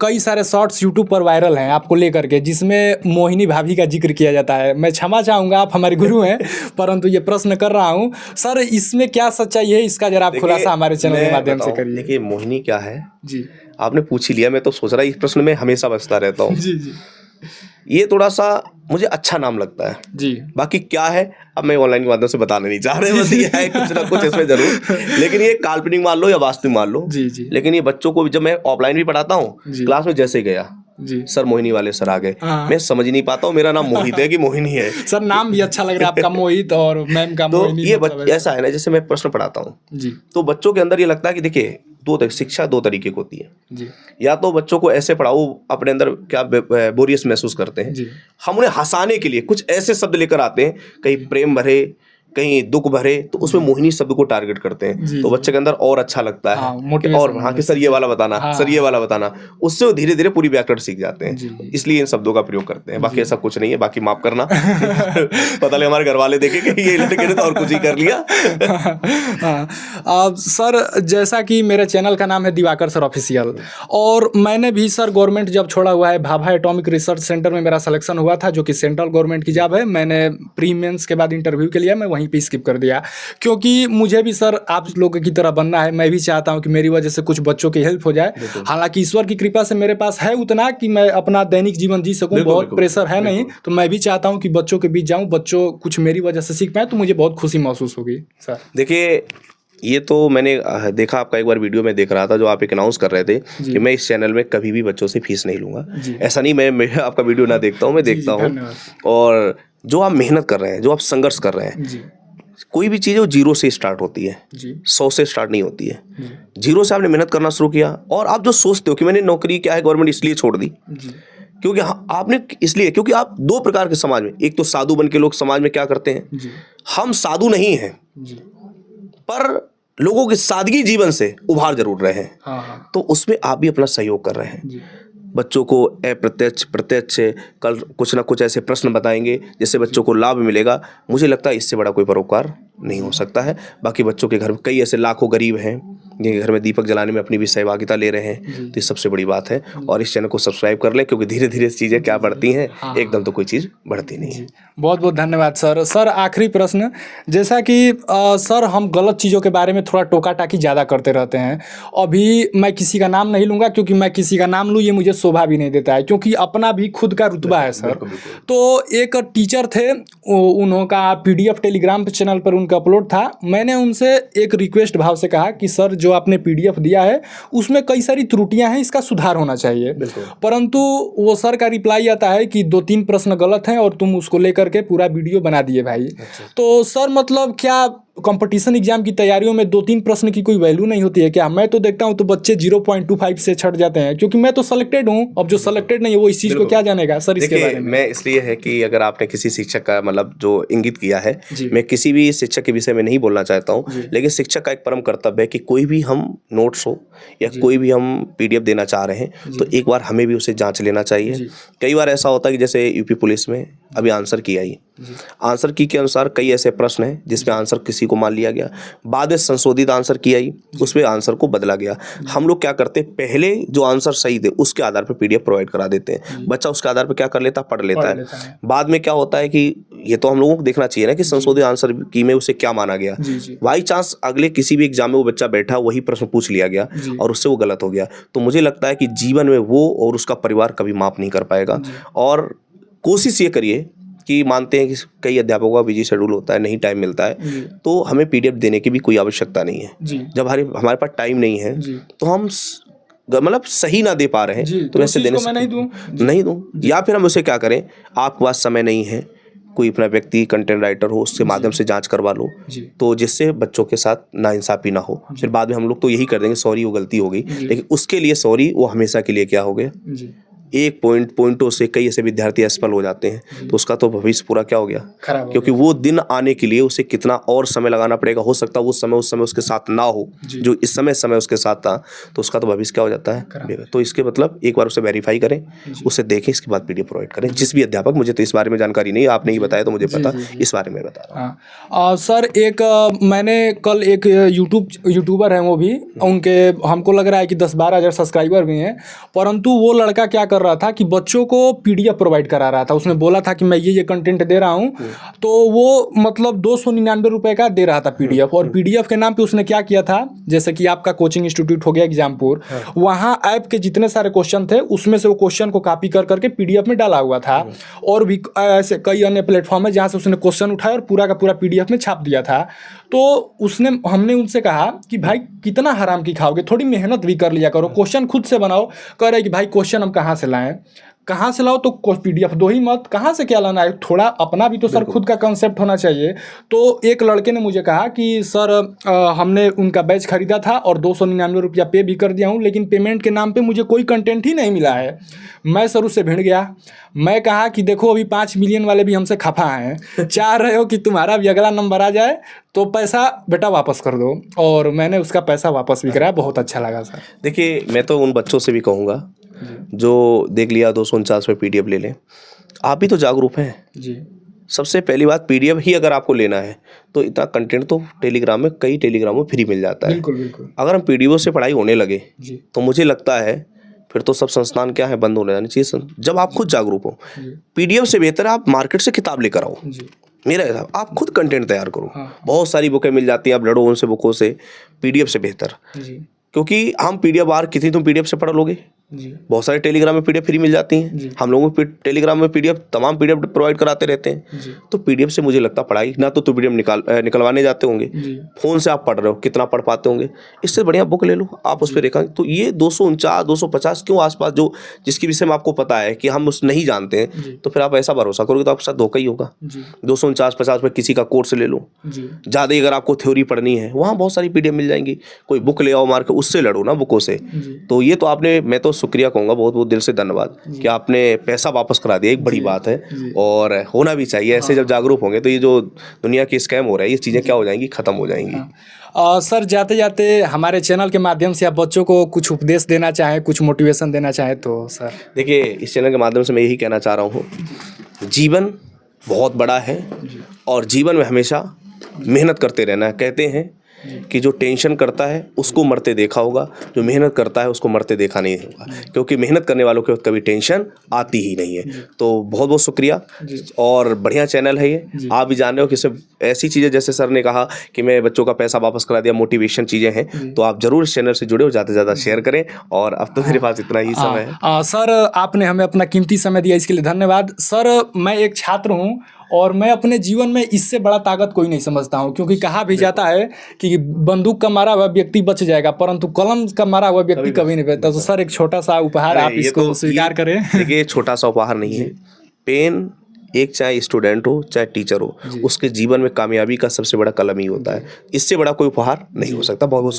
कई सारे शॉर्ट्स यूट्यूब पर वायरल हैं आपको लेकर के, जिसमें मोहिनी भाभी का जिक्र किया जाता है। मैं क्षमा चाहूँगा, आप हमारे गुरु हैं, परंतु ये प्रश्न कर रहा हूँ सर, इसमें क्या सच्चाई है, इसका जरा आप खुलासा हमारे चैनल के माध्यम से करिए। देखिए मोहिनी क्या है जी, आपने पूछ ही लिया। मैं तो सोच रहा इस प्रश्न में हमेशा बचता रहता हूँ जी। ये थोड़ा सा मुझे अच्छा नाम लगता है जी। बाकी क्या है अब मैं ऑनलाइन के माध्यम से बताना नहीं चाह रहे, बस ये है कुछ ना कुछ इसमें जरूर, लेकिन ये काल्पनिक मान लो या वास्तविक मान लो जी। लेकिन ये बच्चों को जब मैं ऑफलाइन भी पढ़ाता हूँ, क्लास में जैसे गया जी, सर मोहिनी वाले सर आ गए, मैं समझ नहीं पाता हूँ मेरा नाम मोहित है कि मोहिनी है। सर नाम भी अच्छा लग रहा है आपका, मोहित, और मैम का मोहिनी। तो ये ऐसा है ना, जैसे मैं प्रश्न पढ़ाता हूँ जी, तो बच्चों के अंदर ये लगता है कि देखिए शिक्षा दो तरीके की होती है जी। या तो बच्चों को ऐसे पढ़ाओ अपने अंदर क्या बोरियस महसूस करते हैं जी। हम उन्हें हंसाने के लिए कुछ ऐसे शब्द लेकर आते हैं, कहीं प्रेम भरे कहीं दुख भरे, तो उसमें मोहिनी शब्द को टारगेट करते हैं, तो बच्चे के अंदर और अच्छा लगता है और हाँ कि सर ये वाला बताना, सर ये वाला बताना, उससे वो धीरे धीरे पूरी व्याकरण सीख जाते हैं। इसलिए इन शब्दों का प्रयोग करते हैं, बाकी ऐसा कुछ नहीं है। बाकी माफ करना पता लगे हमारे घर वाले देखेंगे ये लड़के ने तो और कुछ ही कर लिया। सर जैसा कि मेरे चैनल का नाम है दिवाकर सर ऑफिशियल, और मैंने भी सर गवर्नमेंट जॉब छोड़ा हुआ है, भाभा एटॉमिक रिसर्च सेंटर में मेरा सिलेक्शन हुआ था, जो कि सेंट्रल गवर्नमेंट की जॉब है। मैंने प्री मेंस के बाद इंटरव्यू के लिए मैं वहीं पे स्किप कर दिया, क्योंकि मुझे भी सर आप लोगों की तरह बनना है। मैं भी चाहता हूं कि मेरी वजह से कुछ बच्चों की हेल्प हो जाए। हालांकि ईश्वर की कृपा से मेरे पास है उतना कि मैं अपना दैनिक जीवन जी सकूं, बहुत प्रेशर है नहीं, तो मैं भी चाहता हूं कि बच्चों के बीच जाऊं, बच्चों कुछ मेरी वजह से सीख पाए, तो मुझे बहुत खुशी महसूस होगी सर। देखिए ये तो मैंने देखा, आपका एक बार वीडियो में देख रहा था जो आप एक अनाउंस कर रहे थे कि मैं इस चैनल में कभी भी बच्चों से फीस नहीं लूंगा। ऐसा नहीं, मैं आपका वीडियो ना देखता हूँ, मैं देखता हूँ। और जो आप मेहनत कर रहे हैं, जो आप संघर्ष कर रहे हैं, कोई भी चीज़ है वो 0 से स्टार्ट होती है, 100 से स्टार्ट नहीं होती है। 0 से आपने मेहनत करना शुरू किया, और आप जो सोचते हो कि मैंने नौकरी क्या है गवर्नमेंट इसलिए छोड़ दी, क्योंकि आपने इसलिए, क्योंकि आप दो प्रकार के समाज में, एक तो साधु बन के लोग समाज में क्या करते हैं, हम साधु नहीं हैं पर लोगों के सादगी जीवन से उभार जरूर रहे हैं, तो उसमें आप भी अपना सहयोग कर रहे हैं। बच्चों को अप्रत्यक्ष प्रत्यक्ष कल कुछ ना कुछ ऐसे प्रश्न बताएंगे जिससे बच्चों को लाभ मिलेगा। मुझे लगता है इससे बड़ा कोई परोपकार नहीं हो सकता है। बाकी बच्चों के घर में कई ऐसे लाखों गरीब हैं जिनके घर में दीपक जलाने में अपनी भी सहभागिता ले रहे हैं, तो ये सबसे बड़ी बात है। और इस चैनल को सब्सक्राइब कर लें, क्योंकि धीरे धीरे चीज़ें क्या बढ़ती हैं, एकदम तो कोई चीज़ बढ़ती नहीं है। बहुत बहुत धन्यवाद सर। सर आखिरी प्रश्न, जैसा कि सर हम गलत चीज़ों के बारे में थोड़ा टोका टाकी ज़्यादा करते रहते हैं। अभी मैं किसी का नाम नहीं लूँगा, क्योंकि मैं किसी का नाम लूँ ये मुझे शोभा भी नहीं देता है, क्योंकि अपना भी खुद का रुतबा है सर। तो एक टीचर थे, उनका PDF टेलीग्राम चैनल पर उनका अपलोड था। मैंने उनसे एक रिक्वेस्ट भाव से कहा कि सर जो आपने PDF दिया है उसमें कई सारी त्रुटियां हैं, इसका सुधार होना चाहिए। परंतु वो सर का रिप्लाई आता है कि 2-3 प्रश्न गलत हैं और तुम उसको लेकर के पूरा वीडियो बना दिए भाई। तो सर मतलब क्या कंपटीशन एग्जाम की तैयारियों में 2-3 प्रश्न की कोई वैल्यू नहीं होती है क्या? मैं तो देखता हूं तो बच्चे 0.25 से छट जाते हैं, क्योंकि मैं तो सेलेक्टेड हूं। अब जो सेलेक्टेड नहीं है वो इस चीज़ को क्या जानेगा सर इसके बारे में? मैं इसलिए है कि अगर आपने किसी शिक्षक का मतलब जो इंगित किया है, मैं किसी भी शिक्षक के विषय में नहीं बोलना चाहता हूँ, लेकिन शिक्षक का एक परम कर्तव्य है कि कोई भी हम नोट्स हो या कोई भी हम PDF देना चाह रहे हैं तो एक बार हमें भी उसे जाँच लेना चाहिए। कई बार ऐसा होता है कि जैसे यूपी पुलिस में अभी आंसर की आई, आंसर की के अनुसार कई ऐसे प्रश्न हैं जिसमें आंसर किसी को मान लिया गया, बाद में संशोधित आंसर की आई, उसमें आंसर को बदला गया। हम लोग क्या करते हैं, पहले जो आंसर सही थे उसके आधार पर PDF प्रोवाइड करा देते हैं, बच्चा उसके आधार पर क्या कर लेता, पढ़ लेता है। बाद में क्या होता है कि ये तो हम लोगों को देखना चाहिए ना कि संशोधित आंसर की में उसे क्या माना गया। बाई चांस अगले किसी भी एग्जाम में वो बच्चा बैठा वही प्रश्न पूछ लिया गया और उससे वो गलत हो गया, तो मुझे लगता है कि जीवन में वो और उसका परिवार कभी माफ नहीं कर पाएगा। और कोशिश ये करिए कि मानते हैं कि कई अध्यापकों का बिजी शेड्यूल होता है, नहीं टाइम मिलता है, तो हमें PDF देने की भी कोई आवश्यकता नहीं है। जब हमारे पास टाइम नहीं है तो हम मतलब सही ना दे पा रहे हैं तो वैसे देने से नहीं दूं, या फिर हम उसे क्या करें, आपके पास समय नहीं है, कोई अपना व्यक्ति कंटेंट राइटर हो उसके माध्यम से जांच करवा लो, तो जिससे बच्चों के साथ नाइंसाफी ना हो। फिर बाद में हम लोग तो यही कर देंगे सॉरी वो गलती हो गई, लेकिन उसके लिए सॉरी वो हमेशा के लिए क्या हो गया, एक पॉइंटों से कई ऐसे विद्यार्थी असफल हो जाते हैं, तो उसका तो भविष्य पूरा क्या हो गया, क्योंकि वो दिन आने के लिए उसे कितना और समय लगाना पड़ेगा। हो सकता है वो समय उस समय उसके साथ ना हो जो इस समय उसके साथ था, तो उसका तो भविष्य क्या हो जाता है। तो इसके मतलब एक बार उसे वेरीफाई करें, उसे देखें, इसके बाद पीडीएफ प्रोवाइड करें। जिस भी अध्यापक, मुझे तो इस बारे में जानकारी नहीं, आपने ही बताया तो मुझे पता, इस बारे में बता रहा हूँ। सर एक मैंने कल एक यूट्यूबर है, वो भी उनके हमको लग रहा है कि 10-12 हज़ार सब्सक्राइबर भी हैं, परंतु वो लड़का क्या कर रहा था कि बच्चों को पीडीएफ प्रोवाइड करा रहा था। उसने बोला था कि मैं ये कंटेंट दे रहा हूँ, तो वो मतलब 299 रुपये का दे रहा था पीडीएफ। और पीडीएफ के नाम पे उसने क्या किया था, जैसे कि आपका कोचिंग इंस्टीट्यूट हो गया एग्जामपुर, वहाँ ऐप के जितने सारे क्वेश्चन थे उसमें से वो क्वेश्चन को कॉपी कर करके पीडीएफ में डाला हुआ था। और भी ऐसे कई अन्य प्लेटफॉर्म है जहाँ से उसने क्वेश्चन उठाया और पूरा का पूरा पीडीएफ में छाप दिया था। तो हमने उनसे कहा कि भाई कितना हराम की खाओगे, थोड़ी मेहनत भी कर लिया करो, क्वेश्चन खुद से बनाओ। कह रहे कि भाई क्वेश्चन हम कहाँ से लाएं, कहाँ से लाओ, तो पीडीएफ दो ही मत, कहाँ से क्या लाना है, थोड़ा अपना भी तो सर खुद का कंसेप्ट होना चाहिए। तो एक लड़के ने मुझे कहा कि सर हमने उनका बैच खरीदा था और 299 रुपया पे भी कर दिया हूँ, लेकिन पेमेंट के नाम पे मुझे कोई कंटेंट ही नहीं मिला है। मैं सर उससे भिड़ गया। मैं कहा कि देखो अभी 5 मिलियन वाले भी हमसे खफा हैं, चाह रहे हो कि तुम्हारा भी अगला नंबर आ जाए तो पैसा बेटा वापस कर दो। और मैंने उसका पैसा वापस भी कराया, बहुत अच्छा लगा सर। देखिए, मैं तो उन बच्चों से भी कहूँगा जो देख लिया 249 रुपये पीडीएफ ले लें, आप भी तो जागरूक हैं जी। सबसे पहली बात, पीडीएफ ही अगर आपको लेना है तो इतना कंटेंट तो टेलीग्राम में, कई टेलीग्राम में फ्री मिल जाता है। बिल्कुल बिल्कुल। अगर हम पीडीएफ से पढ़ाई होने लगे जी। तो मुझे लगता है फिर तो सब संस्थान क्या है, बंद होने जानी चाहिए। जब आप खुद जागरूक हो, पीडीएफ से बेहतर आप मार्केट से किताब लेकर आओ। मेरा हिसाब, आप खुद कंटेंट तैयार करो। बहुत सारी बुकें मिल जाती हैं, आप लड़ो उनसे बुकों से, पीडीएफ से बेहतर। क्योंकि हम पीडीएफ बाहर कितनी तुम पीडीएफ से पढ़ लोगे, बहुत सारे टेलीग्राम में पीडीएफ फ्री मिल जाती हैं। हम लोगों को टेलीग्राम में पीडीएफ, तमाम पीडीएफ प्रोवाइड कराते रहते हैं। तो पीडीएफ से मुझे लगता पढ़ाई ना तो पीडीएफ निकलवाने जाते होंगे, फोन से आप पढ़ रहे हो, कितना पढ़ पाते होंगे, इससे बढ़िया बुक ले लो, आप उस पर रेखा। तो ये 249 250 क्यों आसपास, जो जिसके विषय में आपको पता है कि हम उस नहीं जानते हैं, तो फिर आप ऐसा भरोसा करोगे तो आपके साथ धोखा ही होगा। 249-50 रुपये किसी का कोर्स ले लो, ज़्यादा अगर आपको थ्योरी पढ़नी है, वहाँ बहुत सारी पीडीएफ मिल जाएंगी। कोई बुक ले आओ मार्केट, उससे लड़ो ना बुकों से। तो ये तो आपने, मैं तो शुक्रिया कहूँगा, बहुत बहुत दिल से धन्यवाद कि आपने पैसा वापस करा दिया, एक बड़ी बात है। और होना भी चाहिए ऐसे, जब जागरूक होंगे तो ये जो दुनिया की स्कैम हो रहा है, ये चीज़ें क्या हो जाएंगी, खत्म हो जाएंगी। सर जाते जाते हमारे चैनल के माध्यम से आप बच्चों को कुछ उपदेश देना चाहें, कुछ मोटिवेशन देना चाहें तो सर। देखिए, इस चैनल के माध्यम से मैं यही कहना चाह रहा हूँ, जीवन बहुत बड़ा है और जीवन में हमेशा मेहनत करते रहना है। कहते हैं कि जो टेंशन करता है उसको मरते देखा होगा, जो मेहनत करता है उसको मरते देखा नहीं होगा, क्योंकि मेहनत करने वालों के कभी टेंशन आती ही नहीं है। तो बहुत बहुत शुक्रिया, और बढ़िया चैनल है ये। आप भी जान रहे हो कि सिर्फ ऐसी चीज़ें, जैसे सर ने कहा कि मैं बच्चों का पैसा वापस करा दिया, मोटिवेशन चीज़ें हैं, तो आप जरूर इस चैनल से जुड़े हो, ज़्यादा से ज़्यादा शेयर करें। और अब तो मेरे पास इतना ही समय है। सर आपने हमें अपना कीमती समय दिया, इसके लिए धन्यवाद। सर मैं एक छात्र हूँ और मैं अपने जीवन में इससे बड़ा ताकत कोई नहीं समझता हूँ, क्योंकि कहा भी जाता है कि बंदूक का मारा हुआ व्यक्ति बच जाएगा, परंतु कलम का मारा हुआ व्यक्ति कभी नहीं बचता। तो सर एक छोटा सा उपहार आप इसको स्वीकार करें। देखिए, छोटा सा उपहार नहीं है, पेन एक, चाहे स्टूडेंट हो चाहे टीचर हो, उसके जीवन में कामयाबी का सबसे बड़ा कलम ही होता है। इससे बड़ा कोई उपहार नहीं हो सकता। बहुत बहुत